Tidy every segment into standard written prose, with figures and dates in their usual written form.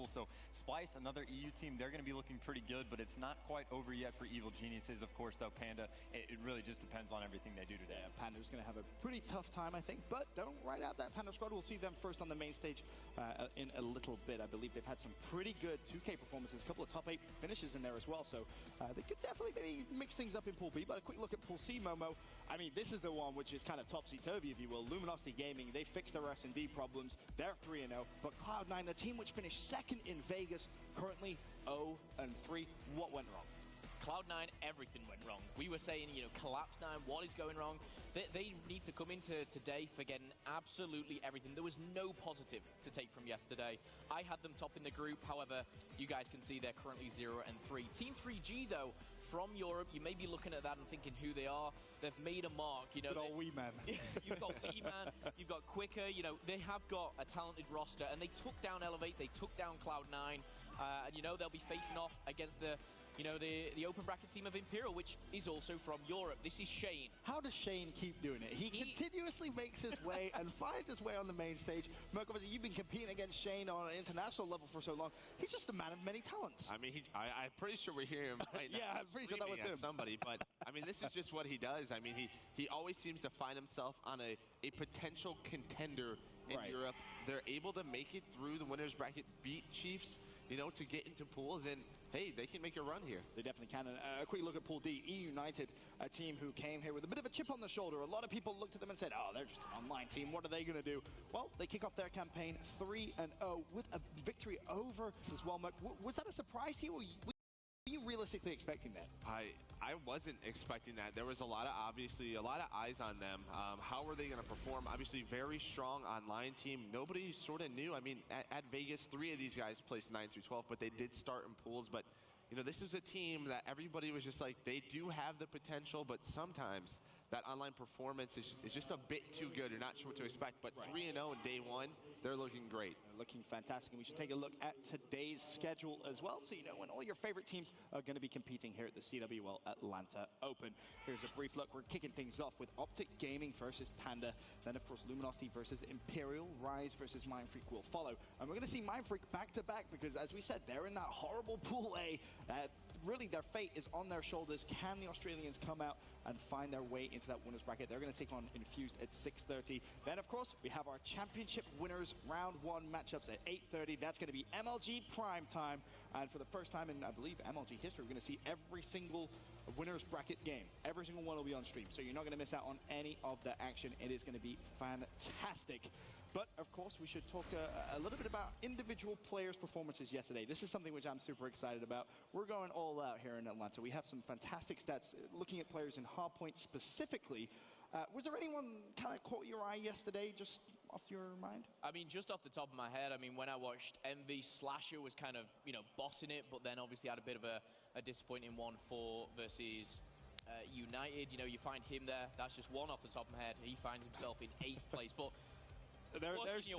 table. So Splice, another EU team, they're going to be looking pretty good, but it's not quite over yet for Evil Geniuses. Of course, though, Panda, it really just depends on everything they do today. Yeah, Panda's going to have a pretty tough time, I think, but don't write out that Panda squad. We'll see them first on the main stage in a little bit. I believe they've had some pretty good 2K performances, a couple of top 8 finishes in there as well, so they could definitely maybe mix things up in Pool B. But a quick look at Pool C, Momo. I mean, this is the one which is kind of topsy-turvy, if you will. Luminosity Gaming, they fixed their S&D problems. They're 3-0, but Cloud9, the team which finished second in Vegas, currently 0-3. What went wrong? Cloud9, everything went wrong. We were saying, you know, Collapse 9, what is going wrong? They need to come into today forgetting absolutely everything. There was no positive to take from yesterday. I had them top in the group. However, you guys can see they're currently 0-3. Team 3G, though, from Europe, you may be looking at that and thinking who they are. They've made a mark, you know. Good old Wee Man. You've got Wee Man, you've got Quicker, you know, they have got a talented roster, and they took down Elevate, they took down Cloud9, and, you know, they'll be facing off against the, you know, the open bracket team of Imperial, which is also from Europe. This is Chaine. How does Chaine keep doing it? He continuously makes his way and finds his way on the main stage. Merc, obviously, you've been competing against Chaine on an international level for so long. He's just a man of many talents. I mean, I'm pretty sure we hear him right now. Yeah, I'm pretty sure that was him. Somebody, but I mean, this is just what he does. I mean, he always seems to find himself on a potential contender in Europe. They're able to make it through the winners bracket, beat Chiefs, you know, to get into pools, and hey, they can make a run here. They definitely can. And a quick look at Pool D. United, a team who came here with a bit of a chip on the shoulder. A lot of people looked at them and said, oh, they're just an online team. What are they going to do? Well, they kick off their campaign 3-0 with a victory over as well. Was that a surprise to you? Were you realistically expecting that? I wasn't expecting that. There was obviously a lot of eyes on them. How were they going to perform? Obviously, very strong online team. Nobody sort of knew. I mean, at Vegas, 3 of these guys placed 9 through 12, but they did start in pools. But you know, this was a team that everybody was just like, they do have the potential, but sometimes that online performance is just a bit too good. You're not sure what to expect. But 3-0 in day 1, they're looking great. They're looking fantastic. And we should take a look at today's schedule as well, so you know when all your favorite teams are going to be competing here at the CWL Atlanta Open. Here's a brief look. We're kicking things off with Optic Gaming versus Panda. Then, of course, Luminosity versus Imperial. Rise versus Mindfreak will follow. And we're going to see Mindfreak back-to-back because, as we said, they're in that horrible Pool A. Really, their fate is on their shoulders. Can the Australians come out and find their way into that winners bracket? They're going to take on Infused at 6:30. Then, of course, we have our championship winners round 1 matchups at 8:30. That's going to be MLG prime time. And for the first time in, I believe, MLG history, we're going to see every single winners bracket game. Every single one will be on stream. So you're not going to miss out on any of the action. It is going to be fantastic. But, of course, we should talk a little bit about individual players' performances yesterday. This is something which I'm super excited about. We're going all out here in Atlanta. We have some fantastic stats looking at players in hardpoint specifically. Was there anyone kind of caught your eye yesterday, just off your mind? I mean, just off the top of my head, I mean, when I watched Envy, Slasher was kind of, you know, bossing it, but then obviously had a bit of a disappointing 1-4 versus United. You know, you find him there. That's just one off the top of my head. He finds himself in 8th place. But there's your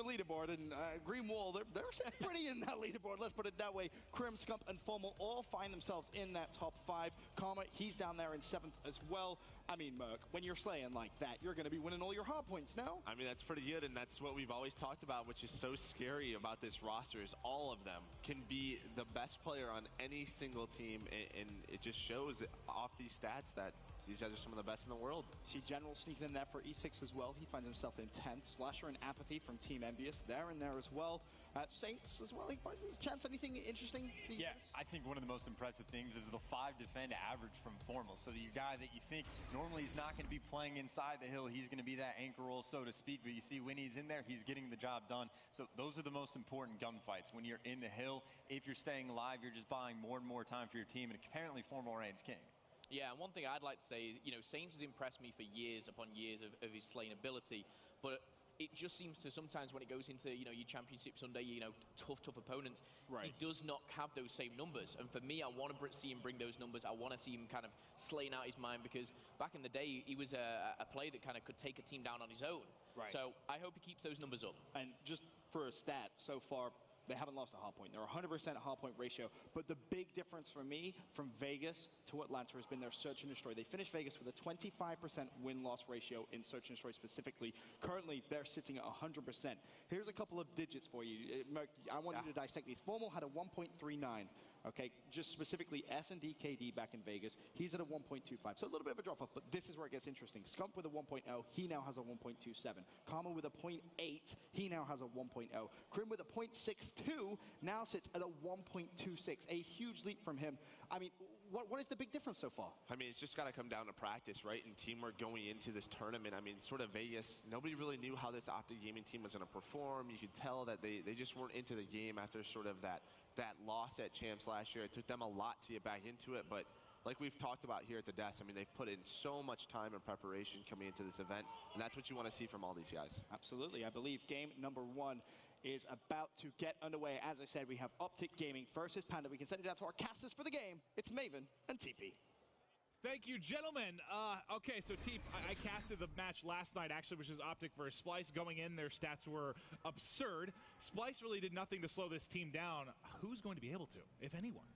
leaderboard, and Green Wall, they're sitting pretty in that leaderboard, let's put it that way. Crim, Scump, and Formal all find themselves in that top 5. Karma, he's down there in 7th as well. I mean, Merc, when you're slaying like that, you're going to be winning all your hard points, no? I mean, that's pretty good, and that's what we've always talked about, which is so scary about this roster, is all of them can be the best player on any single team, and it just shows off these stats that these guys are some of the best in the world. See General sneaking in there for E6 as well. He finds himself in 10th. Slasher and Apathy from Team Envious, they're in there as well. Saints as well, he finds his chance. Anything interesting? Yeah, I think one of the most impressive things is the 5 defend average from Formal. So the guy that you think normally he's not going to be playing inside the hill, he's going to be that anchor role, so to speak. But you see when he's in there, he's getting the job done. So those are the most important gunfights. When you're in the hill, if you're staying alive, you're just buying more and more time for your team. And apparently Formal reigns king. Yeah, and one thing I'd like to say is, you know, Saints has impressed me for years upon years of his slaying ability, but it just seems to sometimes when it goes into, you know, your Championship Sunday, you know, tough opponents, he does not have those same numbers. And for me, I want to see him bring those numbers. I want to see him kind of slaying out his mind, because back in the day, he was a player that kind of could take a team down on his own. So I hope he keeps those numbers up. And just for a stat, so far, they haven't lost a hardpoint. They're 100% hardpoint ratio. But the big difference for me from Vegas to Atlanta has been their search and destroy. They finished Vegas with a 25% win-loss ratio in search and destroy specifically. Currently, they're sitting at 100%. Here's a couple of digits for you. Merc, I want you to dissect these. Formal had a 1.39. Okay, just specifically S&D KD back in Vegas. He's at a 1.25, so a little bit of a drop-off, but this is where it gets interesting. Scump with a 1.0, he now has a 1.27. Karma with a 0.8, he now has a 1.0. Krim with a 0.62 now sits at a 1.26, a huge leap from him. I mean, what is the big difference so far? I mean, it's just got to come down to practice, right, and teamwork going into this tournament. I mean, sort of Vegas, nobody really knew how this Optic Gaming team was going to perform. You could tell that they just weren't into the game after sort of that loss at Champs last year. It took them a lot to get back into it, but like we've talked about here at the desk, I mean, they've put in so much time and preparation coming into this event, and that's what you want to see from all these guys. Absolutely. I believe game number 1 is about to get underway. As I said, we have Optic Gaming versus Panda. We can send it out to our casters for the game. It's Maven and TP. Thank you, gentlemen. Okay, so Teep, I casted the match last night, actually, which is Optic versus Splice. Going in, their stats were absurd. Splice really did nothing to slow this team down. Who's going to be able to, if anyone?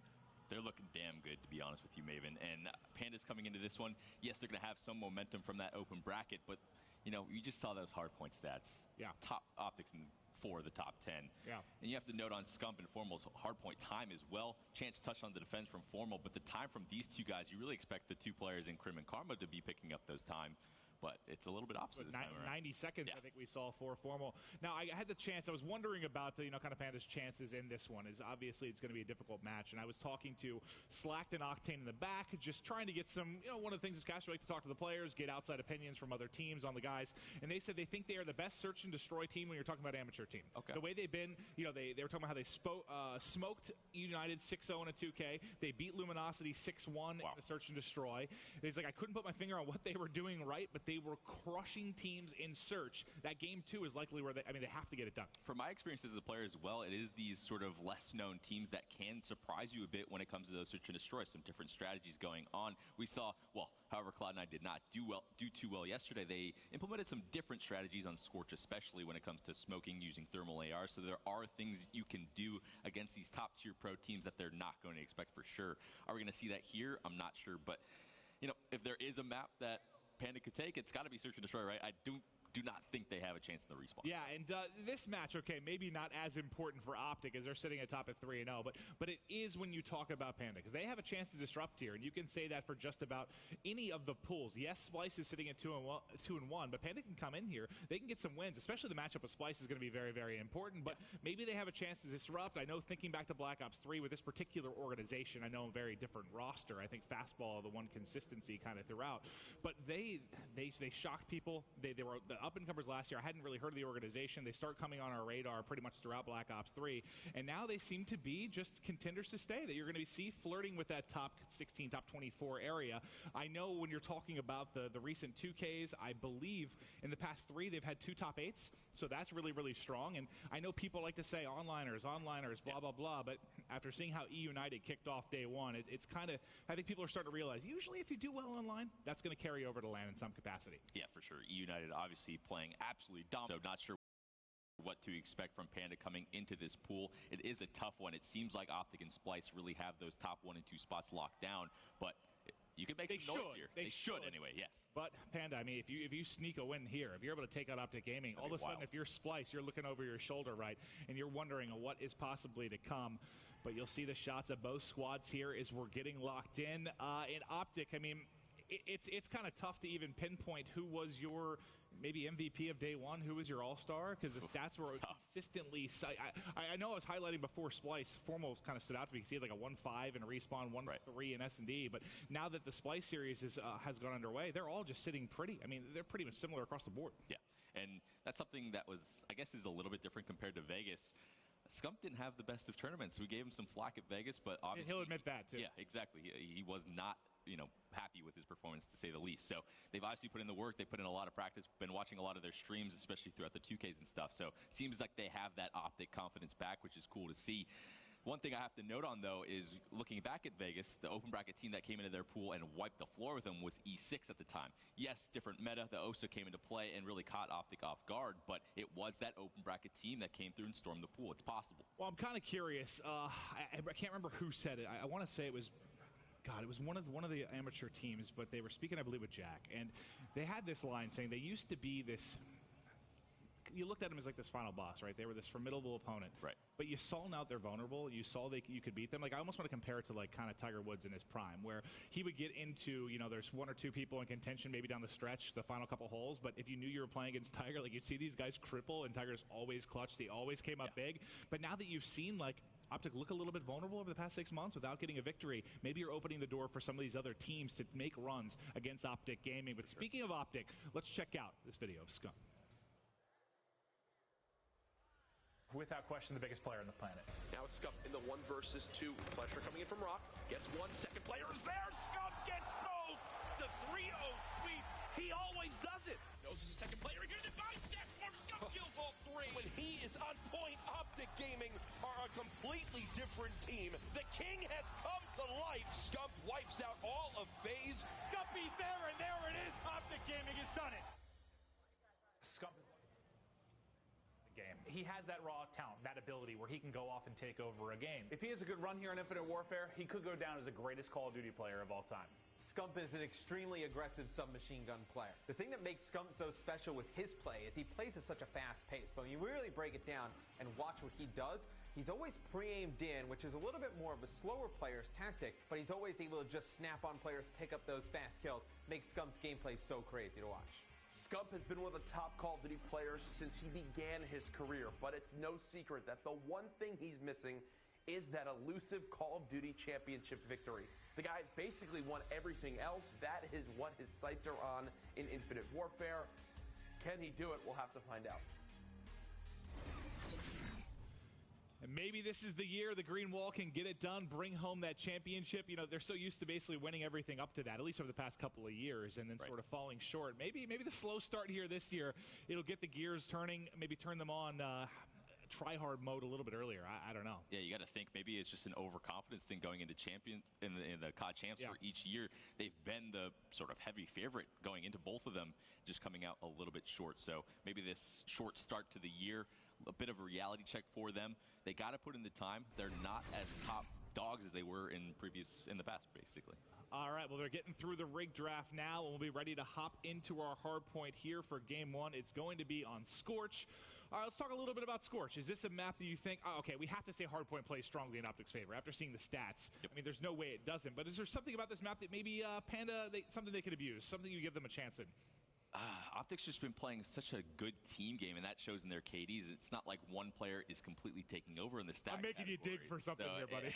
They're looking damn good, to be honest with you, Maven. And Panda's coming into this one. Yes, they're going to have some momentum from that open bracket, but, you know, you just saw those hardpoint stats. Yeah. Top Optics in 4 of the top 10. Yeah. And you have to note on Scump and Formal's hardpoint time as well. Chance touched on the defense from Formal, but the time from these two guys, you really expect the two players in Krim and Karma to be picking up those time. But it's a little bit opposite this time around. 90 seconds, yeah. I think we saw for Formal. Now, I had the chance, I was wondering about, kind of Panda's chances in this one. Is obviously it's going to be a difficult match. And I was talking to Slacked and Octane in the back, just trying to get some, one of the things is casters like to talk to the players, get outside opinions from other teams on the guys. And they said they think they are the best search and destroy team when you're talking about amateur team. Okay. The way they've been, they were talking about how they smoked United 6-0 in a 2K. They beat Luminosity 6-1 in the search and destroy. It's like I couldn't put my finger on what they were doing right, but they were crushing teams in search. That game 2 is likely where they have to get it done. From my experience as a player as well, it is these sort of less known teams that can surprise you a bit when it comes to those search and destroy. Some different strategies going on. We saw, however, Cloud9 did not do too well yesterday. They implemented some different strategies on Scorch, especially when it comes to smoking using thermal AR. So there are things you can do against these top tier pro teams that they're not going to expect for sure. Are we going to see that here? I'm not sure, but if there is a map that Panda could take, it's got to be search and destroy, right? I do not think they have a chance in the respawn. Yeah, and this match, okay, maybe not as important for Optic as they're sitting atop at 3-0, but it is when you talk about Panda, because they have a chance to disrupt here, and you can say that for just about any of the pools. Yes, Splice is sitting at 2-1, but Panda can come in here. They can get some wins, especially the matchup with Splice is going to be very, very important, but maybe they have a chance to disrupt. I know thinking back to Black Ops 3 with this particular organization, I know a very different roster. I think Fastball, the one consistency kind of throughout, but they shocked people. They were the up-and-comers last year. I hadn't really heard of the organization. They start coming on our radar pretty much throughout Black Ops 3, and now they seem to be just contenders to stay, that you're going to see flirting with that top 16, top 24 area. I know when you're talking about the recent 2Ks, I believe in the past 3, they've had 2 top 8s, so that's really, really strong, and I know people like to say onliners, blah, blah, blah, but after seeing how E United kicked off day 1, it's kind of, I think people are starting to realize, usually if you do well online, that's going to carry over to LAN in some capacity. Yeah, for sure. E United obviously playing absolutely dominant. So not sure what to expect from Panda coming into this pool. It is a tough one. It seems like Optic and Splice really have those top 1 and 2 spots locked down, but you can make some noise here. They should anyway, yes. But Panda, I mean, if you sneak a win here, if you're able to take out Optic Gaming, all of a sudden, if you're Splice, you're looking over your shoulder, right, and you're wondering what is possibly to come. But you'll see the shots of both squads here as we're getting locked in. In Optic, I mean, it's kind of tough to even pinpoint who was your maybe MVP of day 1, who was your all-star, because the stats were consistently. I know I was highlighting before Splice. Formal kind of stood out to me because he had like a 1-5 in respawn, 1-3 in S&D. But now that the Splice series has gone underway, they're all just sitting pretty. I mean, they're pretty much similar across the board. Yeah, and that's something that was, I guess, is a little bit different compared to Vegas. Scump didn't have the best of tournaments. We gave him some flack at Vegas, but obviously he'll admit that too. Yeah, exactly. He was not happy with his performance, to say the least. So they've obviously put in the work. They put in a lot of practice. Been watching a lot of their streams, especially throughout the 2Ks and stuff. So seems like they have that Optic confidence back, which is cool to see. One thing I have to note on, though, is looking back at Vegas, the open bracket team that came into their pool and wiped the floor with them was E6 at the time. Yes, different meta. The OSA came into play and really caught Optic off guard, but it was that open bracket team that came through and stormed the pool. It's possible. Well, I'm kind of curious. I can't remember who said it. I want to say it was... God, it was one of the amateur teams, but they were speaking, I believe, with Jack, and they had this line saying they used to be this... You looked at them as like this final boss, right? They were this formidable opponent. Right. But you saw now they're vulnerable. You saw you could beat them. Like, I almost want to compare it to like kind of Tiger Woods in his prime, where he would get into, there's one or two people in contention maybe down the stretch, the final couple holes. But if you knew you were playing against Tiger, like you'd see these guys cripple, and Tiger's always clutched. He always came up big. But now that you've seen like Optic look a little bit vulnerable over the past 6 months without getting a victory, maybe you're opening the door for some of these other teams to make runs against Optic Gaming. But speaking of Optic, let's check out this video of Scump. Without question, the biggest player on the planet. Now it's Scump in the 1 versus 2. Pressure coming in from Rock. Gets one. Second player is there. Scump gets both. The 3-0 sweep. He always does it. Knows there's a second player here. The bind step form. Scump kills all 3. When he is on point, Optic Gaming are a completely different team. The king has come to life. Scump wipes out all of FaZe. Scumpy's there, and there it is. Optic Gaming has done it. Scump game. He has that raw talent, that ability where he can go off and take over a game. If he has a good run here on Infinite Warfare, he could go down as the greatest Call of Duty player of all time. Scump is an extremely aggressive submachine gun player. The thing that makes Scump so special with his play is he plays at such a fast pace. But when you really break it down and watch what he does, he's always pre-aimed in, which is a little bit more of a slower player's tactic, but he's always able to just snap on players, pick up those fast kills, makes Scump's gameplay so crazy to watch. Scump has been one of the top Call of Duty players since he began his career, but it's no secret that the one thing he's missing is that elusive Call of Duty championship victory. The guy's basically won everything else. That is what his sights are on in Infinite Warfare. Can he do it? We'll have to find out. And maybe this is the year the Green Wall can get it done, bring home that championship. They're so used to basically winning everything up to that, at least over the past couple of years, and then sort of falling short. Maybe the slow start here this year, it'll get the gears turning, maybe turn them on try-hard mode a little bit earlier. I don't know. Yeah, you got to think maybe it's just an overconfidence thing going into in the COD champs for each year. They've been the sort of heavy favorite going into both of them, just coming out a little bit short. So maybe this short start to the year, a bit of a reality check for them. They got to put in the time. They're not as top dogs as they were in the past, basically. All right, well, they're getting through the rig draft now, and we'll be ready to hop into our hard point here for Game 1. It's going to be on Scorch. All right, let's talk a little bit about Scorch. Is this a map that you think, okay, we have to say Hardpoint plays strongly in Optic's favor after seeing the stats? I mean, there's no way it doesn't, but is there something about this map that maybe Panda, something they could abuse, something you give them a chance in? Optic's just been playing such a good team game, and that shows in their KDs. It's not like one player is completely taking over in the stat. I'm making you dig for something here, buddy.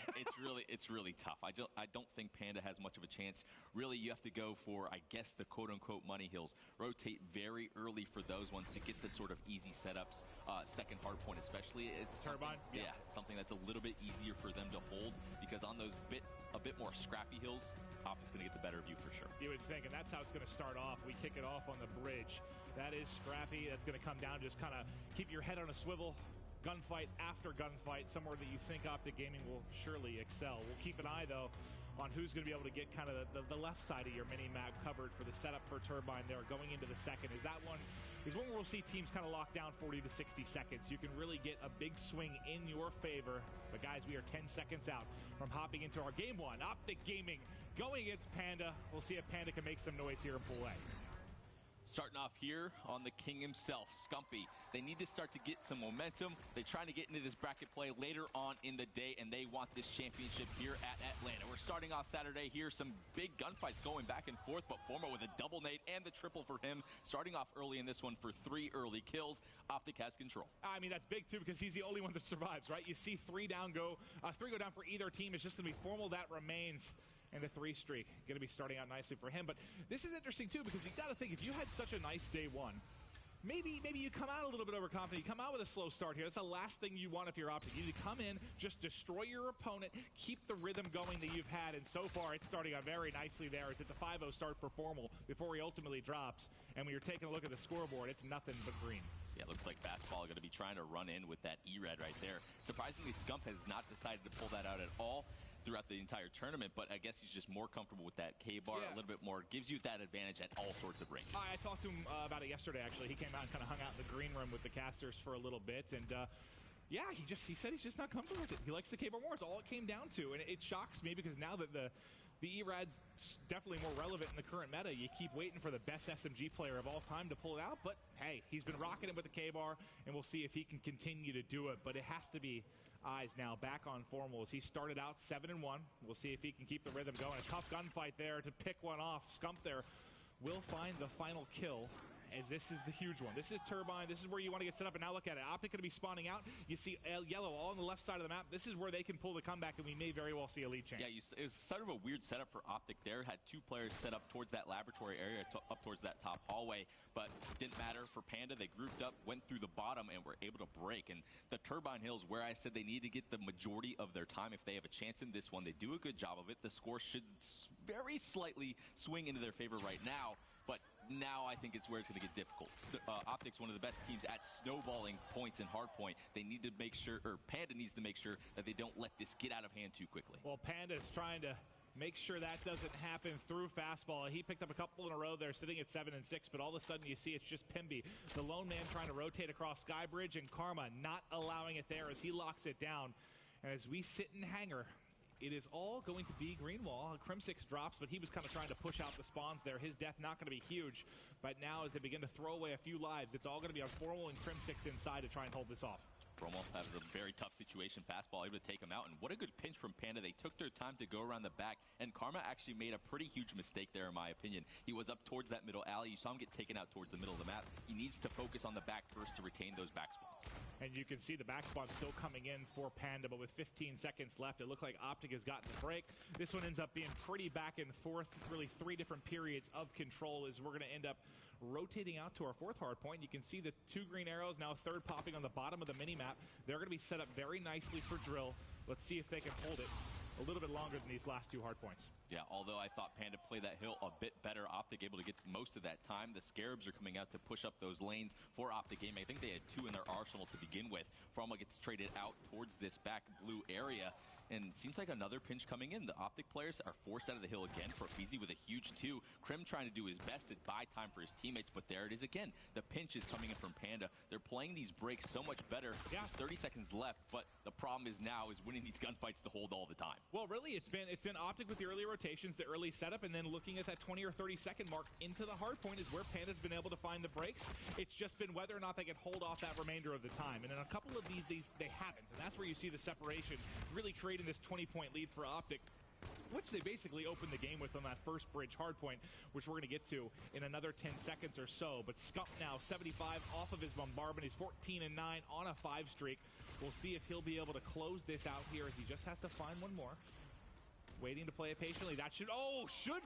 It's really tough. I don't think Panda has much of a chance. Really, you have to go for, I guess, the quote-unquote money hills. Rotate very early for those ones to get the sort of easy setups. Second hard point especially is Turbine. Yeah, something that's a little bit easier for them to hold, because on those a bit more scrappy hills, Optic's going to get the better of you for sure. You would think, and that's how it's going to start off. We kick it off on the bridge. That is scrappy. That's going to come down, just kind of keep your head on a swivel. Gunfight after gunfight, somewhere that you think Optic Gaming will surely excel. We'll keep an eye, though, on who's going to be able to get kind of the left side of your mini-map covered for the setup for Turbine there going into the second. Is that one where we'll see teams kind of lock down 40 to 60 seconds. You can really get a big swing in your favor. But, guys, we are 10 seconds out from hopping into our Game 1. Optic Gaming going against Panda. We'll see if Panda can make some noise here in Pool A. Starting off here on the king himself, Scumpy. They need to start to get some momentum. They're trying to get into this bracket play later on in the day, and they want this championship here at Atlanta. We're starting off Saturday here. Some big gunfights going back and forth, but Forma with a double nade and the triple for him. Starting off early in this one for 3 early kills. Optic has control. I mean, that's big, too, because he's the only one that survives, right? You see 3 go down for either team. It's just going to be Formal that remains. And the 3 streak going to be starting out nicely for him. But this is interesting, too, because you got to think, if you had such a nice day 1, maybe you come out a little bit overconfident. You come out with a slow start here. That's the last thing you want if you're Optic. You need to come in, just destroy your opponent, keep the rhythm going that you've had. And so far, it's starting out very nicely there. It's a 5-0 start for Formal before he ultimately drops. And when you're taking a look at the scoreboard, it's nothing but green. Yeah, looks like fastball going to be trying to run in with that E-Red right there. Surprisingly, Scump has not decided to pull that out at all throughout the entire tournament, but I guess he's just more comfortable with that K-bar a little bit more. Gives you that advantage at all sorts of ranges. I talked to him about it yesterday, actually. He came out and kind of hung out in the green room with the casters for a little bit, and yeah, he said he's just not comfortable with it. He likes the K-bar more. It's all it came down to, and it shocks me because now that the E-Rad's definitely more relevant in the current meta, you keep waiting for the best SMG player of all time to pull it out, but hey, he's been rocking it with the K-bar, and we'll see if he can continue to do it, but it has to be eyes now back on formal as he started out 7-1. We'll see if he can keep the rhythm going. A tough gunfight there to pick one off. Scump there will find the final kill, as this is the huge one. This is Turbine. This is where you want to get set up, and now look at it. Optic going to be spawning out. You see yellow all on the left side of the map. This is where they can pull the comeback, and we may very well see a lead change. Yeah, it was sort of a weird setup for Optic there. Had two players set up towards that laboratory area, up towards that top hallway, but it didn't matter for Panda. They grouped up, went through the bottom, and were able to break. And the Turbine Hills, where I said they need to get the majority of their time if they have a chance in this one, they do a good job of it. The score should very slightly swing into their favor right now, but now I think it's where it's going to get difficult. Optic's one of the best teams at snowballing points in hardpoint. They need to make sure, or Panda needs to make sure that they don't let this get out of hand too quickly. Well, Panda's trying to make sure that doesn't happen through fastball. He picked up a couple in a row there, sitting at 7 and 6, but all of a sudden you see it's just Pimby, the lone man trying to rotate across Skybridge, and Karma not allowing it there as he locks it down. And as we sit in hangar, it is all going to be Greenwall. Crimsix drops, but he was kind of trying to push out the spawns there. His death not going to be huge, but now as they begin to throw away a few lives, it's all going to be on Formal and Crimsix inside to try and hold this off. Formal has a very tough situation. Fastball able to take him out, and what a good pinch from Panda. They took their time to go around the back, and Karma actually made a pretty huge mistake there in my opinion. He was up towards that middle alley. You saw him get taken out towards the middle of the map. He needs to focus on the back first to retain those back spawns. And you can see the back spawn still coming in for Panda, but with 15 seconds left, it looked like Optic has gotten the break. This one ends up being pretty back and forth, really 3 different periods of control as we're going to end up rotating out to our 4th hard point. You can see the 2 green arrows, now 3rd popping on the bottom of the mini-map. They're going to be set up very nicely for drill. Let's see if they can hold it a little bit longer than these last 2 hard points. Yeah, although I thought Panda played that hill a bit better, Optic able to get most of that time. The Scarabs are coming out to push up those lanes for Optic Gaming. I think they had 2 in their arsenal to begin with. Formal gets traded out towards this back blue area, and seems like another pinch coming in. The Optic players are forced out of the hill again. Profeezy with a huge 2. Krim trying to do his best to buy time for his teammates, but there it is again. The pinch is coming in from Panda. They're playing these breaks so much better. Yeah, 30 seconds left, but the problem is now is winning these gunfights to hold all the time. Well, really, it's been Optic with the early rotations, the early setup, and then looking at that 20 or 30 second mark into the hard point is where Panda's been able to find the breaks. It's just been whether or not they can hold off that remainder of the time. And in a couple of these they haven't, and that's where you see the separation really creating this 20-point lead for Optic, which they basically opened the game with on that first bridge hardpoint, which we're going to get to in another 10 seconds or so. But Scump now 75 off of his bombardment. He's 14 and 9 on a 5 streak. We'll see if he'll be able to close this out here as he just has to find one more. Waiting to play it patiently. That should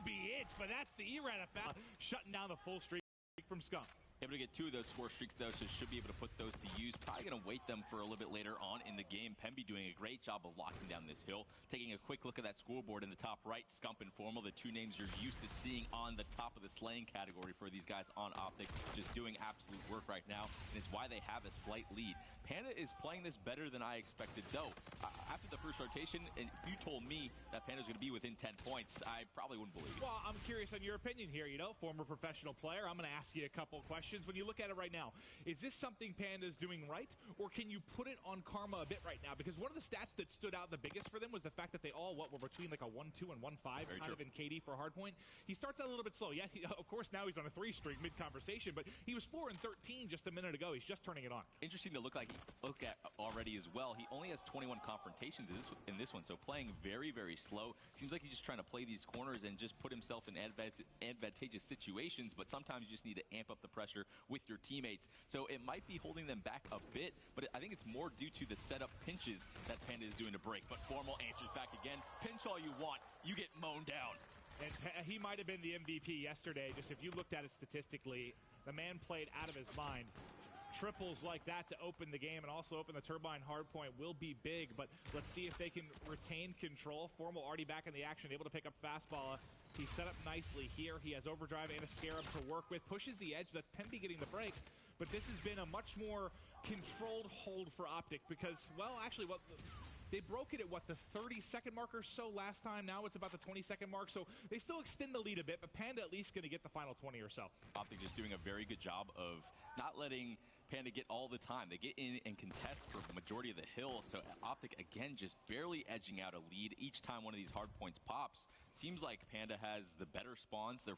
be it, but that's the E-Rat effect, shutting down the full streak from Scump. Able to get 2 of those 4 streaks, though, so should be able to put those to use. Probably going to wait them for a little bit later on in the game. Pemby doing a great job of locking down this hill. Taking a quick look at that scoreboard in the top right, Scump and Formal, the 2 names you're used to seeing on the top of the slaying category for these guys on Optic, just doing absolute work right now, and it's why they have a slight lead. Panda is playing this better than I expected, though. After the first rotation, and if you told me that Panda's going to be within 10 points, I probably wouldn't believe it. Well, I'm curious on your opinion here, former professional player. I'm going to ask you a couple of questions. When you look at it right now, is this something Panda's doing right, or can you put it on Karma a bit right now? Because one of the stats that stood out the biggest for them was the fact that they all, were between like a 1-2 and 1-5 kind of in KD for hardpoint. He starts out a little bit slow. Yeah, of course, now he's on a 3 streak mid-conversation, but he was 4 and 13 just a minute ago. He's just turning it on. Interesting to look at already as well. He only has 21 confrontations in this one, so playing very, very slow. Seems like he's just trying to play these corners and just put himself in advantageous situations, but sometimes you just need to amp up the pressure with your teammates. So it might be holding them back a bit, but I think it's more due to the setup pinches that Panda is doing to break. But Formal answers back again. Pinch all you want. You get mown down. And he might have been the MVP yesterday. Just if you looked at it statistically, the man played out of his mind. Triples like that to open the game and also open the Turbine hardpoint will be big, but let's see if they can retain control. Formal already back in the action, able to pick up fastball. He's set up nicely here. He has overdrive and a scarab to work with. Pushes the edge. That's Pemby getting the break. but this has been a much more controlled hold for Optic because, well, actually, they broke it at, the 30-second mark or so last time. Now it's about the 20-second mark, so they still extend the lead a bit, but Panda at least going to get the final 20 or so. Optic just doing a very good job of not letting Panda get all the time. They get in and contest for the majority of the hill, so Optic, again, just barely edging out a lead each time one of these hard points pops. Seems like Panda has the better spawns. They're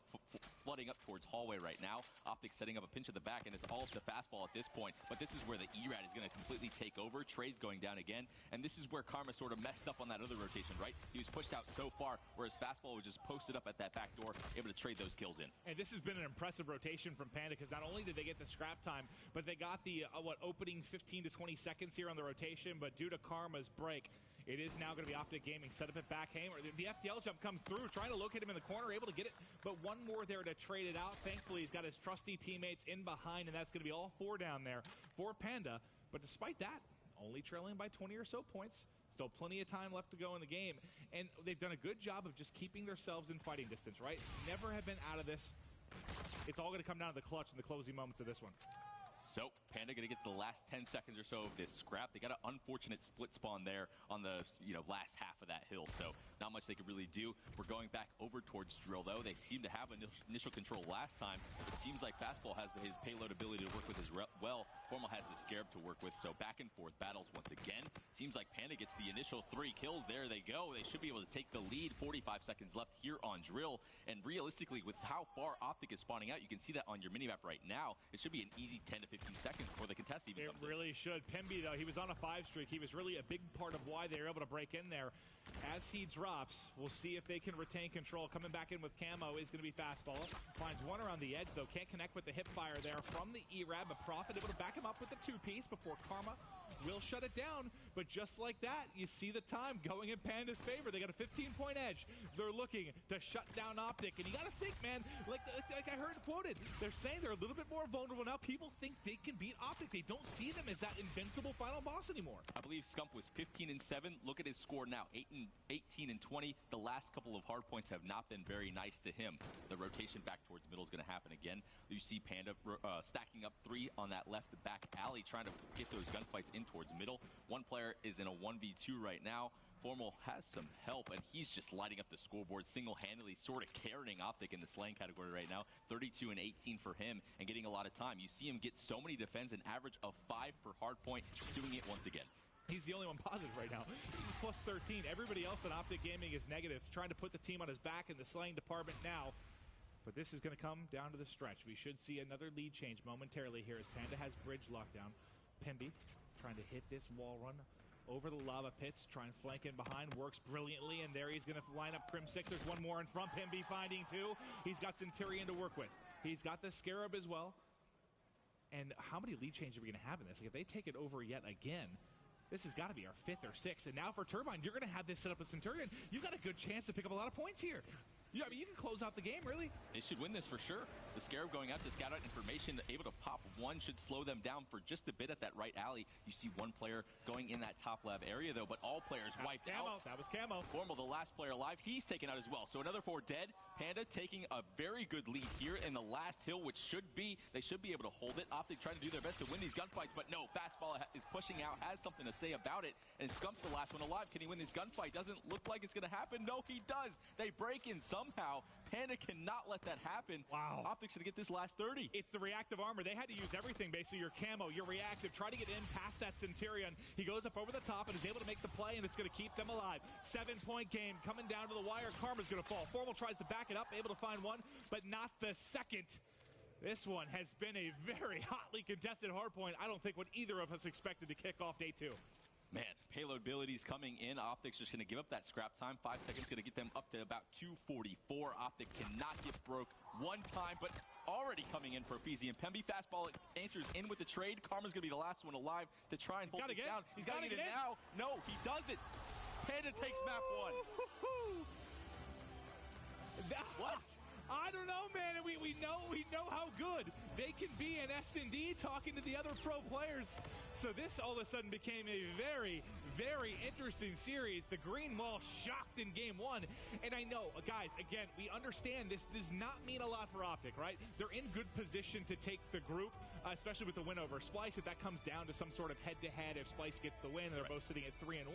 flooding up towards hallway right now. Optic setting up a pinch at the back, and it's all up to fastball at this point, but this is where the E-Rad is going to completely take over. Trade's going down again, and this is where Karma sort of messed up on that other rotation, right? He was pushed out so far, whereas fastball was just posted up at that back door, able to trade those kills in. And this has been an impressive rotation from Panda, because not only did they get the scrap time, but they got the, opening 15 to 20 seconds here on the rotation, but due to Karma's break, it is now going to be Optic Gaming. Set up at back hammer. The FTL jump comes through, trying to locate him in the corner, able to get it, but one more there to trade it out. Thankfully, he's got his trusty teammates in behind, and that's going to be all 4 down there for Panda. But despite that, only trailing by 20 or so points. Still plenty of time left to go in the game, and they've done a good job of just keeping themselves in fighting distance, right? Never have been out of this. It's all going to come down to the clutch and the closing moments of this one. So, Panda going to get the last 10 seconds or so of this scrap. They got an unfortunate split spawn there on the last half of that hill, so not much they could really do. We're going back over towards Drill, though. They seem to have initial control last time. It seems like Fastball has his payload ability to work with as well. Formal has the Scarab to work with, so back and forth battles once again. Seems like Panda gets the initial 3 kills. There they go. They should be able to take the lead. 45 seconds left here on Drill, and realistically, with how far Optic is spawning out, you can see that on your minimap right now. It should be an easy 10 to 15 seconds before the contest even comes in. It really should. Pemby, though, he was on a 5 streak. He was really a big part of why they were able to break in there. As he drops, we'll see if they can retain control. Coming back in with Camo is going to be Fastball. Finds one around the edge, though. Can't connect with the hip fire there from the E-Rab, but Prophet able to back him up with the 2-piece before Karma will shut it down. But just like that, you see the time going in Panda's favor. They got a 15-point edge. They're looking to shut down Optic. And you got to think, man, like I heard quoted, they're saying they're a little bit more vulnerable now. People think they can beat Optic. They don't see them as that invincible final boss anymore. I believe Scump was 15-7. Look at his score now, 18-20. The last couple of hard points have not been very nice to him. The rotation back towards middle is going to happen again. You see Panda stacking up 3 on that left back alley, trying to get those gunfights in towards middle. One player is in a 1v2 right now. Formal has some help, and he's just lighting up the scoreboard single-handedly, sort of carrying Optic in the slaying category right now. 32 and 18 for him, and getting a lot of time. You see him get so many defends, an average of 5 per hard point, doing it once again. He's the only one positive right now. He's plus 13. Everybody else in Optic Gaming is negative, trying to put the team on his back in the slaying department now. But this is going to come down to the stretch. We should see another lead change momentarily here as Panda has bridge lockdown. Pemby trying to hit this wall run over the lava pits, try and flank in behind, works brilliantly, and there he's going to line up Crim 6. There's one more in front, Pemby finding 2. He's got Centurion to work with. He's got the Scarab as well. And how many lead changes are we going to have in this? Like, if they take it over yet again, this has got to be our 5th or 6th. And now for Turbine, you're going to have this set up with Centurion. You've got a good chance to pick up a lot of points here. I mean, you can close out the game, really. They should win this for sure. The Scarab going out to scout out information, able to pop 1 should slow them down for just a bit at that right alley. You see one player going in that top lab area, though, but all players wiped out. That was Camo. Formal, the last player alive, he's taken out as well. So another 4 dead. Panda taking a very good lead here in the last hill, which they should be able to hold it. Optic trying to do their best to win these gunfights, but no, Fastball is pushing out, has something to say about it, and Scump's the last one alive. Can he win this gunfight? Doesn't look like it's going to happen. No, he does. They break in somehow. Panda cannot let that happen. Wow. Optic's going to get this last 30. It's the reactive armor. They had to use everything, basically. Your camo, your reactive. Try to get in past that Centurion. He goes up over the top and is able to make the play, and it's going to keep them alive. 7-point game coming down to the wire. Karma's going to fall. Formal tries to back it up, able to find 1, but not the second. This one has been a very hotly contested hardpoint. I don't think what either of us expected to kick off day 2. Man, payload abilities coming in. Optic's just going to give up that scrap time. 5 seconds going to get them up to about 244. Optic cannot get broke one time, but already coming in for Peasy. And Pemby Fastball answers in with the trade. Karma's going to be the last one alive to try and hold this down. He's got to get it now. No, he doesn't. Panda takes map 1. What? I don't know, man. We know how good they can be in S&D talking to the other pro players. So this all of a sudden became a very, very interesting series. The Green Wall shocked in game one. And I know, guys, again, we understand this does not mean a lot for Optic, right? They're in good position to take the group, especially with the win over Splice. If that comes down to some sort of head-to-head, if Splice gets the win, and they're both sitting at 3-1.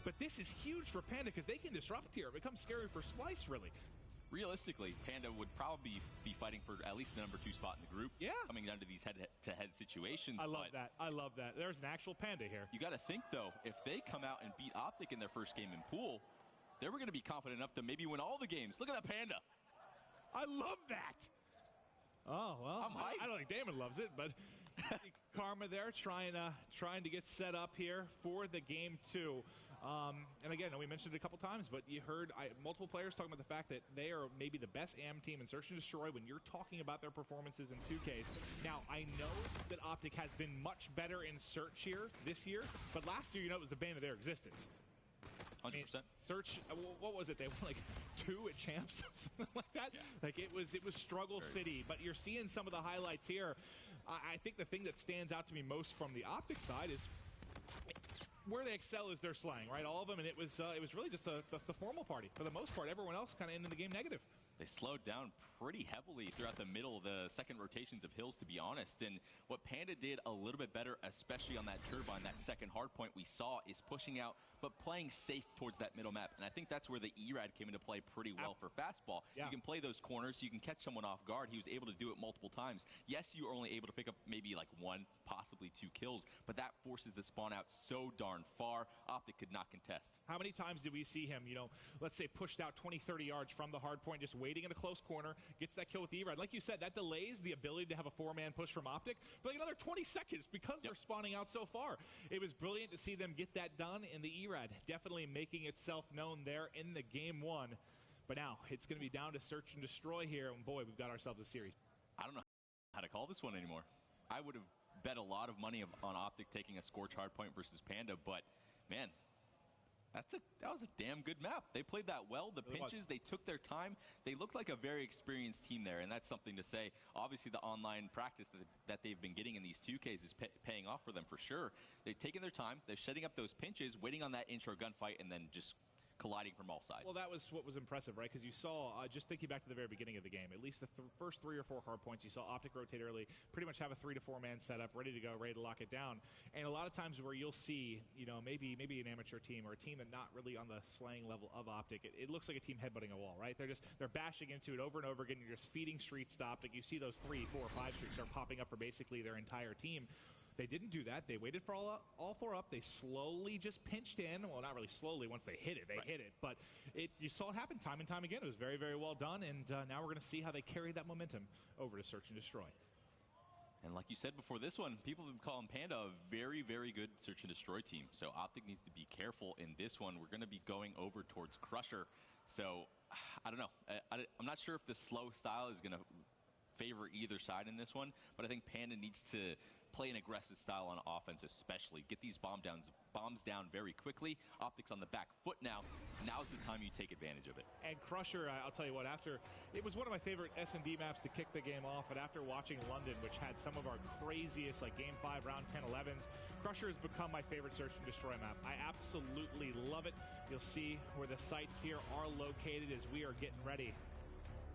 But this is huge for Panda because they can disrupt here. It becomes scary for Splice, really. Realistically, Panda would probably be fighting for at least the number 2 spot in the group. Yeah. Coming down to these head-to-head situations. I love that. I love that. There's an actual Panda here. You got to think, though, if they come out and beat Optic in their first game in pool, they were going to be confident enough to maybe win all the games. Look at that Panda. I love that. Oh, well, I don't think Damon loves it, but Karma there trying to get set up here for the game 2. And again, we mentioned it a couple times, but you heard multiple players talking about the fact that they are maybe the best AM team in Search and Destroy when you're talking about their performances in 2Ks. Now, I know that Optic has been much better in Search here this year, but last year, it was the bane of their existence. 100%. I mean, Search, what was it? They won like 2 at champs, something like that. Yeah. Like it was struggle city. But you're seeing some of the highlights here. I think the thing that stands out to me most from the Optic side is where they excel is their slaying, right? All of them, and it was really just the formal party for the most part. Everyone else kind of ended the game negative. They slowed down pretty heavily throughout the middle of the second rotations of Hills, to be honest. And what Panda did a little bit better, especially on that turbine, that second hard point we saw, is pushing out, but playing safe towards that middle map. And I think that's where the E-Rad came into play pretty well for fastball. Yeah. You can play those corners, you can catch someone off guard. He was able to do it multiple times. Yes, you were only able to pick up maybe like 1, possibly 2 kills, but that forces the spawn out so darn far. Optic could not contest. How many times did we see him, let's say pushed out 20, 30 yards from the hard point, just waiting in a close corner, gets that kill with the E-Rad. Like you said, that delays the ability to have a 4-man push from Optic for like another 20 seconds because they're spawning out so far. It was brilliant to see them get that done in the E-Rad, definitely making itself known there in the game 1. But now it's going to be down to Search and Destroy here, and boy, we've got ourselves a series. I don't know how to call this one anymore. I would have bet a lot of money on Optic taking a Scorch hardpoint versus Panda, but man, that was a damn good map. They played that well. The pinches, they took their time. They looked like a very experienced team there, and that's something to say. Obviously, the online practice that they've been getting in these 2Ks is paying off for them for sure. They've taken their time. They're setting up those pinches, waiting on that intro gunfight, and then just colliding from all sides. Well, that was what was impressive, right? Because you saw, just thinking back to the very beginning of the game, at least the first 3 or 4 hard points, you saw Optic rotate early, pretty much have a 3 to 4 man setup, ready to go, ready to lock it down. And a lot of times where you'll see, maybe an amateur team or a team that not really on the slaying level of Optic, it looks like a team headbutting a wall, right? They're bashing into it over and over again. You're just feeding street stop. Like you see those 3, 4, 5 streaks are popping up for basically their entire team. They didn't do that. They waited for all 4 up. They slowly just pinched in. Well, not really slowly. Once they hit it, they hit it. But you saw it happen time and time again. It was very, very well done. And now we're going to see how they carry that momentum over to Search and Destroy. And like you said before this one, people have been calling Panda a very, very good Search and Destroy team. So Optic needs to be careful in this one. We're going to be going over towards Crusher. So I don't know. I'm not sure if the slow style is going to favor either side in this one. But I think Panda needs to play an aggressive style on offense, especially. Get these bombs down very quickly. Optics on the back foot now. Now's the time you take advantage of it. And Crusher, I'll tell you what, it was one of my favorite S&D maps to kick the game off, and after watching London, which had some of our craziest, like Game 5, Round 10, 11s, Crusher has become my favorite Search and Destroy map. I absolutely love it. You'll see where the sites here are located as we are getting ready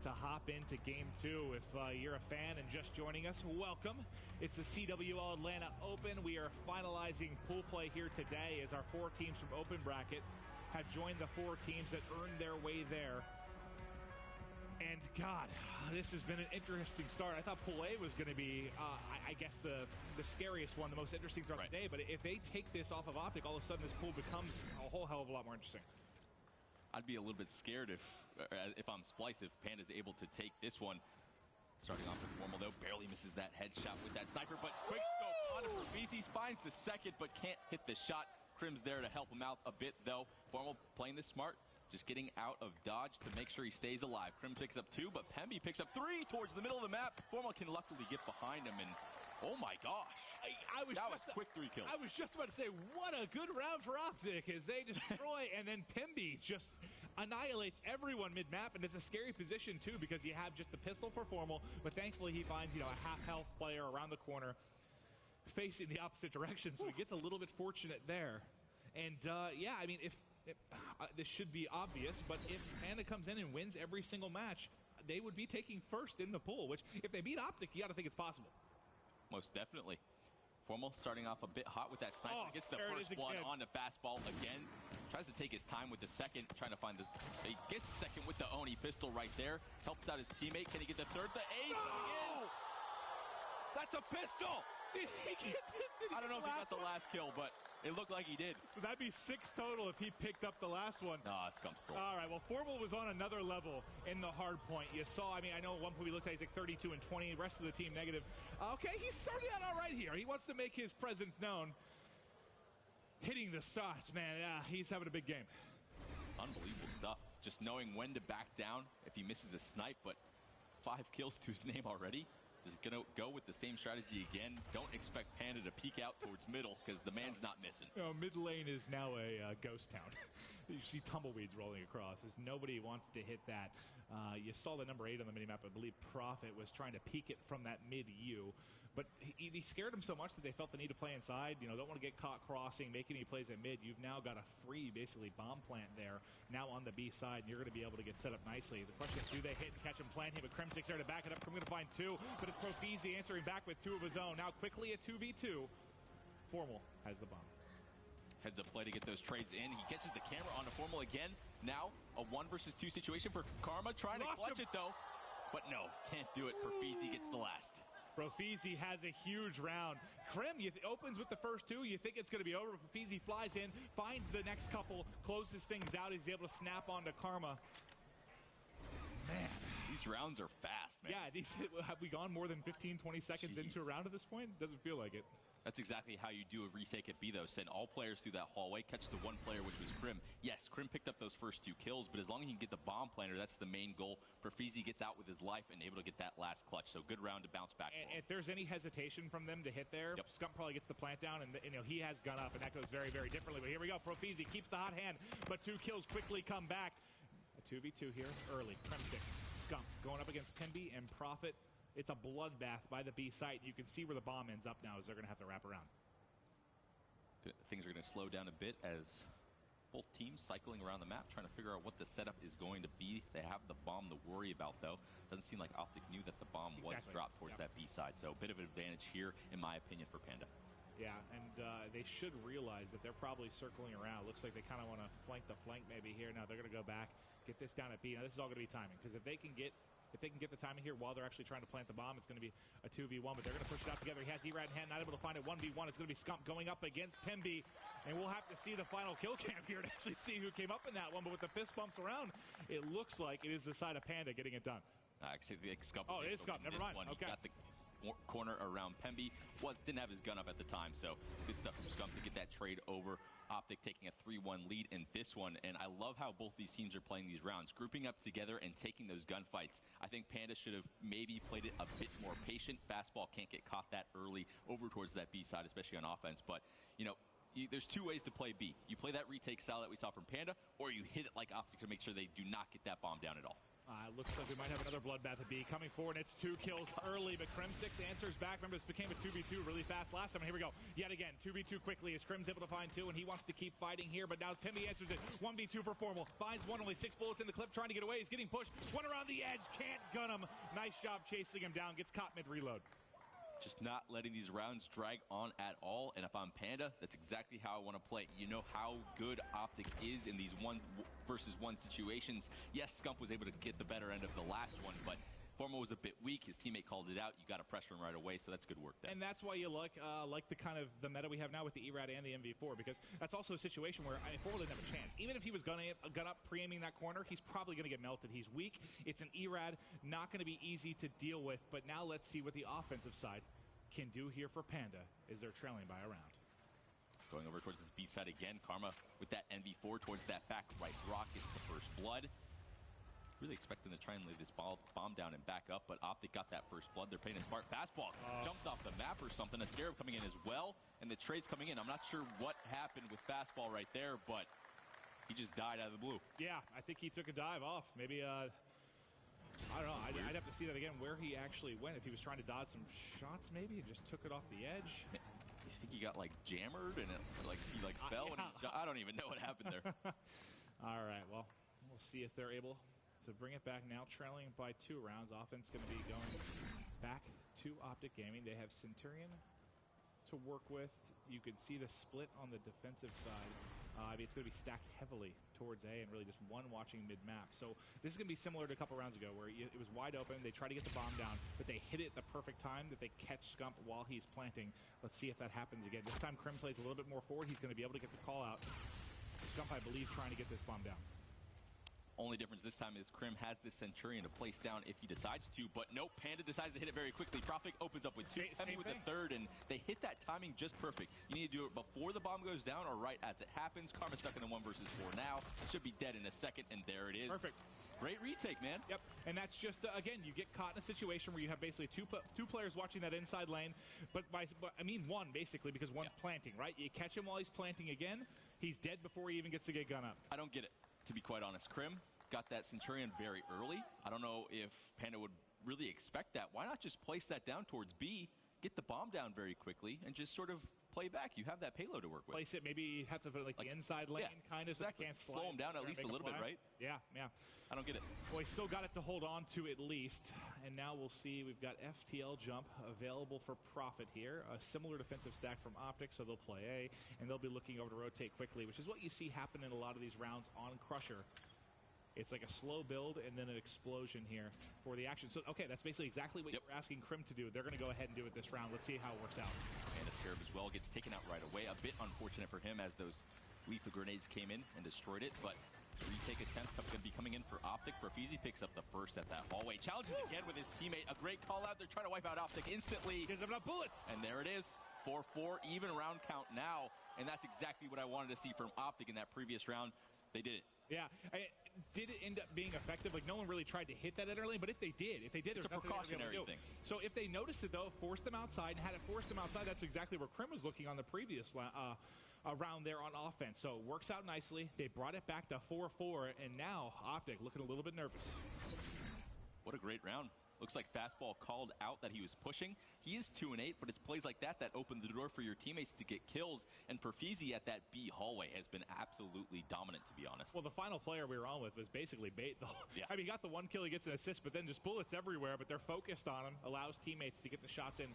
to hop into Game 2. If you're a fan and just joining us, welcome. It's the CWL Atlanta Open. We are finalizing pool play here today as our 4 teams from Open Bracket have joined the 4 teams that earned their way there. And God, this has been an interesting start. I thought Pool A was going to be, I guess, the scariest one, the most interesting throughout the day. But if they take this off of Optic, all of a sudden this pool becomes a whole hell of a lot more interesting. I'd be a little bit scared if I'm Splice, if Panda's able to take this one. Starting off with Formal, though, barely misses that headshot with that sniper, but quick scope on it for VC. Finds the second, but can't hit the shot. Crim's there to help him out a bit, though. Formal playing this smart, just getting out of dodge to make sure he stays alive. Crim picks up 2, but Pemby picks up 3 towards the middle of the map. Formal can luckily get behind him, and oh my gosh. That was quick 3 kills. I was just about to say, what a good round for Optic as they destroy, and then Pemby just annihilates everyone mid-map, and it's a scary position, too, because you have just the pistol for Formal, but thankfully he finds, a half-health player around the corner facing the opposite direction, so he gets a little bit fortunate there. And yeah, I mean, if this should be obvious, but if Panda comes in and wins every single match, they would be taking first in the pool, which if they beat Optic, you got to think it's possible. Most definitely. Formal starting off a bit hot with that sniper. Gets the first one on the fastball again. Tries to take his time with the second, trying to find the... He gets the second with the Oni pistol right there. Helps out his teammate. Can he get the third? The ace again! That's a pistol! I don't know if he got the last kill, but it looked like he did. So that'd be 6 total if he picked up the last one. Nah, Scump stole. All right, well, Formal was on another level in the hard point. You saw, I mean, I know at one point we looked at he's like 32 and 20. The rest of the team negative. Okay, he's starting out all right here. He wants to make his presence known. Hitting the shots, man. Yeah, he's having a big game. Unbelievable stuff. Just knowing when to back down if he misses a snipe, but 5 kills to his name already. Just going to go with the same strategy again. Don't expect Panda to peek out towards middle because the man's not missing. Oh, mid lane is now a ghost town. You see tumbleweeds rolling across. There's nobody wants to hit that. You saw the number 8 on the minimap. I believe Prophet was trying to peek it from that mid-U. But he scared him so much that they felt the need to play inside. You know, don't want to get caught crossing, making any plays at mid. You've now got a free, basically, bomb plant there. Now on the B side, and you're going to be able to get set up nicely. The question is, do they hit and catch him, plant him? But Crimsix there to back it up. Crim going to find 2, but it's Profizi answering back with 2 of his own. Now quickly a 2v2. Formal has the bomb. Heads up play to get those trades in. He catches the camera on the Formal again. Now a 1 versus 2 situation for Karma, trying to clutch it though. But no, can't do it. Profizi gets the last. Profizi has a huge round. Krim opens with the first 2. You think it's going to be over. Profizi flies in, finds the next couple, closes things out. He's able to snap onto Karma. Man. These rounds are fast, man. Yeah, have we gone more than 15, 20 seconds into a round at this point? Doesn't feel like it. That's exactly how you do a retake at B, though. Send all players through that hallway, catch the 1 player, which was Krim. Yes, Krim picked up those first 2 kills, but as long as he can get the bomb planter, that's the main goal. Profizi gets out with his life and able to get that last clutch. So good round to bounce back. And if there's any hesitation from them to hit there, Scump probably gets the plant down, and you know he has gun up, and that goes very, very differently. But here we go. Profizi keeps the hot hand, but 2 kills quickly come back. A 2v2 here early. Crimsic, Scump going up against Pimby and Prophet. It's a bloodbath by the B site. You can see where the bomb ends up now as they're going to have to wrap around. Things are going to slow down a bit as both teams cycling around the map, trying to figure out what the setup is going to be. They have the bomb to worry about, though. Doesn't seem like Optic knew that the bomb was dropped towards that B side. So a bit of an advantage here, in my opinion, for Panda. Yeah, and they should realize that they're probably circling around. Looks like they kind of want to flank the flank maybe here. Now they're going to go back, get this down at B. Now this is all going to be timing, because if they can get the timing here while they're actually trying to plant the bomb, it's going to be a 2v1, but they're going to push it out together. He has E-Rad in hand, not able to find it. 1v1. It's going to be Scump going up against Pimby, and we'll have to see the final kill cam here to actually see who came up in that one. But with the fist bumps around, it looks like it is the side of Panda getting it done. Actually, Scump. Oh, it is Scump. Never mind. Okay. Got the corner around Pemby. Didn't have his gun up at the time, so good stuff from Scump to get that trade over. Optic taking a 3-1 lead in this one, and I love how both these teams are playing these rounds, grouping up together and taking those gunfights. I think Panda should have maybe played it a bit more patient. Fastball can't get caught that early over towards that B side, especially on offense, but, you know, there's 2 ways to play B. You play that retake style that we saw from Panda, or you hit it like Optic to make sure they do not get that bomb down at all. Looks like we might have another bloodbath at B coming forward. It's 2 kills early, but Crim6 answers back. Remember, this became a 2v2 really fast last time. Here we go. Yet again, 2v2 quickly as Crim's able to find 2, and he wants to keep fighting here, but now Pimby answers it. 1v2 for Formal. Finds 1, only 6 bullets in the clip, trying to get away. He's getting pushed. 1 around the edge. Can't gun him. Nice job chasing him down. Gets caught mid-reload. Just not letting these rounds drag on at all, and if I'm Panda, that's exactly how I want to play. You know how good Optic is in these 1 versus 1 situations. Yes, Scump was able to get the better end of the last one, but Formal was a bit weak. His teammate called it out. You got to pressure him right away, so that's good work there. And that's why you like the kind of the meta we have now with the E-Rad and the MV4, because that's also a situation where Formal didn't have a chance. Even if he was gun up pre-aiming that corner, he's probably going to get melted. He's weak. It's an E-Rad, not going to be easy to deal with, but now let's see what the offensive side can do here for Panda as they're trailing by a round. Going over towards this B side again. Karma with that NV4 towards that back right rock gets the first blood. Really expecting to try and lay this bomb down and back up, but Optic got that first blood. They're playing a smart fastball. Jumps off the map or something. A Scarab coming in as well, and the trade's coming in. I'm not sure what happened with fastball right there, but he just died out of the blue. Yeah, I think he took a dive off. Maybe, I don't know. I'd have to see that again, where he actually went. If he was trying to dodge some shots, maybe, and just took it off the edge. You think he got like jammered and it, like he like fell and I don't even know what happened there. All right, well, we'll see if they're able to bring it back now, trailing by 2 rounds. Offense going to be going back to Optic Gaming. They have Centurion to work with. You can see the split on the defensive side. I mean, it's going to be stacked heavily towards A and really just one watching mid-map. So this is going to be similar to a couple rounds ago where it was wide open. They try to get the bomb down, but they hit it at the perfect time that they catch Scump while he's planting. Let's see if that happens again. This time Krim plays a little bit more forward. He's going to be able to get the call out. Scump, I believe, trying to get this bomb down. Only difference this time is Krim has this Centurion to place down if he decides to, but nope, Panda decides to hit it very quickly. Profik opens up with 2, Emmy with the 3rd, and they hit that timing just perfect. You need to do it before the bomb goes down or right as it happens. Karma's stuck in the 1 versus 4 now. Should be dead in a second, and there it is. Perfect. Great retake, man. Yep, and that's just, again, you get caught in a situation where you have basically two players watching that inside lane, but I mean one, basically, because one's planting, right? You catch him while he's planting again, he's dead before he even gets to get gun up. I don't get it, to be quite honest. Krim got that Centurion very early. I don't know if Panda would really expect that. Why not just place that down towards B, get the bomb down very quickly, and just sort of play back? You have that payload to work with. Place it, maybe you have to put like the inside lane, kind of, exactly. So can't slide. Slow him down at least a little bit, right? Yeah, yeah. I don't get it. Well, he still got it to hold on to at least. And now we'll see, we've got FTL jump available for Profit here. A similar defensive stack from Optic, so they'll play A, and they'll be looking over to rotate quickly, which is what you see happen in a lot of these rounds on Crusher. It's like a slow build and then an explosion here for the action. So, okay, that's basically exactly what you're asking Krim to do. They're going to go ahead and do it this round. Let's see how it works out. And a Scarab as well gets taken out right away. A bit unfortunate for him as those lethal grenades came in and destroyed it, but retake attempt going to be coming in for Optic. Profizi picks up the first at that hallway. Challenges again with his teammate. A great call out. They're trying to wipe out Optic instantly. Gives them enough bullets. And there it is. 4-4, even round count now. And that's exactly what I wanted to see from Optic in that previous round. They did it. Yeah. Did it end up being effective? Like, no one really tried to hit that early, but if they did, it's a precautionary thing. So if they noticed it, though, forced them outside, and had it forced them outside, that's exactly where Krim was looking on the previous round there on offense. So it works out nicely. They brought it back to 4-4, and now Optic looking a little bit nervous. What a great round. Looks like fastball called out that he was pushing. He is 2-8, but it's plays like that that open the door for your teammates to get kills. And Profizi at that B hallway has been absolutely dominant, to be honest. Well, the final player we were on with was basically bait, though. Yeah. I mean, he got the 1 kill, he gets an assist, but then just bullets everywhere. But they're focused on him, allows teammates to get the shots in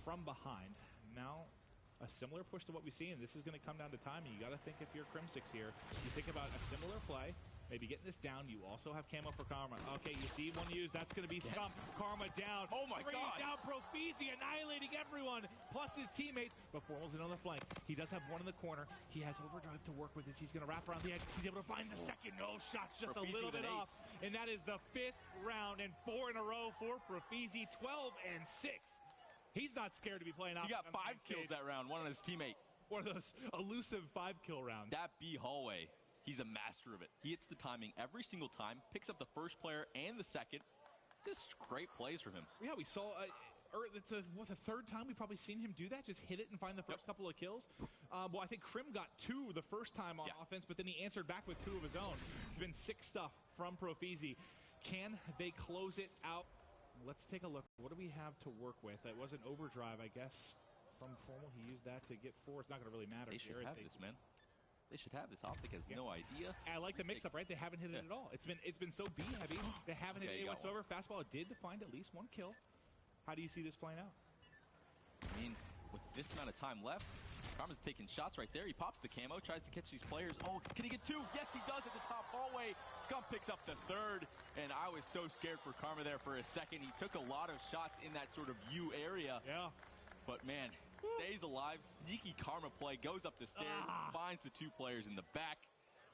from behind. Now, a similar push to what we've seen. This is going to come down to timing. You got to think if you're Crimsix here, you think about a similar play. Maybe getting this down. You also have camo for Karma. Okay, you see one used. That's going to be Scump. Karma down. Oh, my God. Down Profizi, annihilating everyone, plus his teammates. But Formal's in on the flank. He does have one in the corner. He has overdrive to work with as he's going to wrap around the edge. He's able to find the second. No shots, just Profizi a little bit off. And that is the 5th round and 4 in a row for Profizi, 12-6. He's not scared to be playing out. He got 5 kills that round, one on his teammate. One of those elusive 5-kill rounds. That B hallway. He's a master of it. He hits the timing every single time, picks up the first player and the second. Just great plays from him. Yeah, we saw, it's the 3rd time we've probably seen him do that, just hit it and find the first couple of kills. Well, I think Krim got 2 the first time on offense, but then he answered back with 2 of his own. It's been sick stuff from Profizi. Can they close it out? Let's take a look. What do we have to work with? That was an overdrive, I guess, from Formal. He used that to get 4. It's not going to really matter. They should have this, man. They should have this. Optic has no idea. I like the mix-up, right? They haven't hit it at all. It's been so B-heavy. They haven't hit it whatsoever. Fastball did find at least 1 kill. How do you see this playing out? I mean, with this amount of time left, Karma's taking shots right there. He pops the camo, tries to catch these players. Oh, can he get 2? Yes, he does at the top hallway. Scump picks up the 3rd, and I was so scared for Karma there for a second. He took a lot of shots in that sort of U area. Yeah. But, man, stays alive. Sneaky Karma play. Goes up the stairs. Finds the 2 players in the back.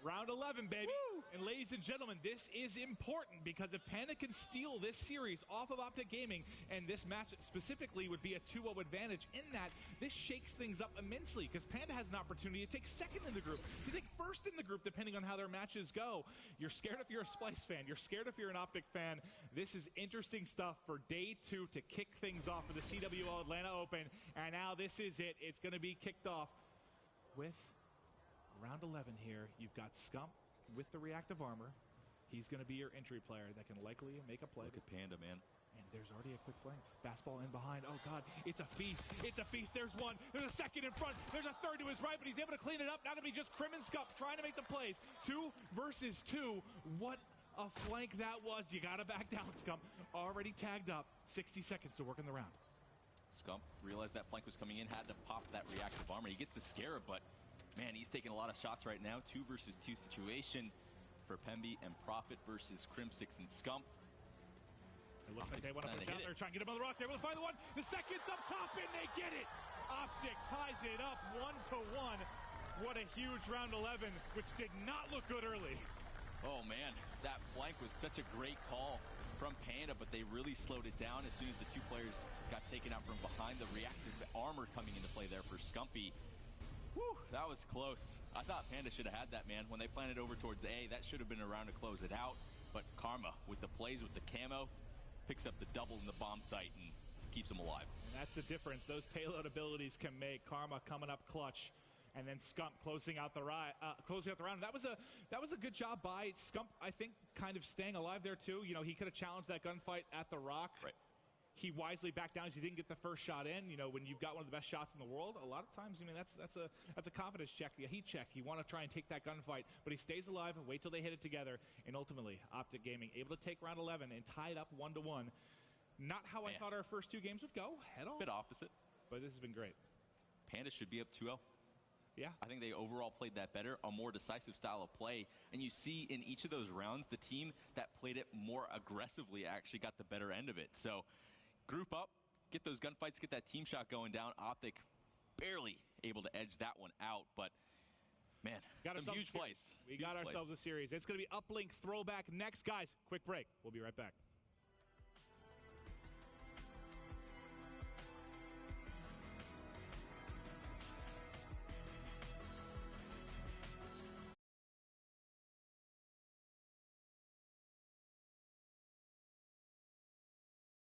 Round 11, baby. Woo! And ladies and gentlemen, this is important because if Panda can steal this series off of Optic Gaming, and this match specifically would be a 2-0 advantage in that, this shakes things up immensely because Panda has an opportunity to take 2nd in the group, to take 1st in the group, depending on how their matches go. You're scared if you're a Splice fan. You're scared if you're an Optic fan. This is interesting stuff for day 2 to kick things off for the CWL Atlanta Open. And now this is it. It's going to be kicked off with round 11 here. You've got Scump with the reactive armor. He's going to be your entry player that can likely make a play. Look at Panda, man. And there's already a quick flank. Fastball in behind. Oh, God. It's a feast. It's a feast. There's one. There's a second in front. There's a third to his right, but he's able to clean it up. Now going to be just Crim and Scump trying to make the plays. 2 versus 2. What a flank that was. You got to back down, Scump. Already tagged up. 60 seconds to work in the round. Scump realized that flank was coming in, had to pop that reactive armor. He gets the Scarab, but man, he's taking a lot of shots right now. 2 versus 2 situation for Pemby and Prophet versus Crimsix and Scump. It looks like they want to push out there, trying to get him on the rock. They're able to find the one. The second's up top, and they get it. Optic ties it up 1-1. What a huge round 11, which did not look good early. Oh, man, that flank was such a great call from Panda, but they really slowed it down as soon as the 2 players got taken out from behind. The reactive armor coming into play there for Scumpy. Whew, that was close. I thought Panda should have had that, man. When they planted over towards A, that should have been around to close it out. But Karma, with the plays with the camo, picks up the double in the bomb site and keeps them alive. And that's the difference those payload abilities can make. Karma coming up clutch, and then Scump closing out the round. That was a good job by Scump. I think kind of staying alive there too. You know, he could have challenged that gunfight at the rock. Right. He wisely backed down as he didn't get the first shot in. You know, when you've got one of the best shots in the world, a lot of times, I mean, that's a confidence check, a heat check. You want to try and take that gunfight, but he stays alive and wait till they hit it together. And ultimately, Optic Gaming able to take round 11 and tie it up 1-1. Not how I thought our first 2 games would go at all. Bit opposite. But this has been great. Panda should be up 2-0. Yeah. I think they overall played that better, a more decisive style of play. And you see in each of those rounds, the team that played it more aggressively actually got the better end of it. So group up, get those gunfights, get that team shot going down. Optic barely able to edge that one out, but man, some huge plays. We got ourselves a series. It's going to be Uplink Throwback next. Guys, quick break. We'll be right back.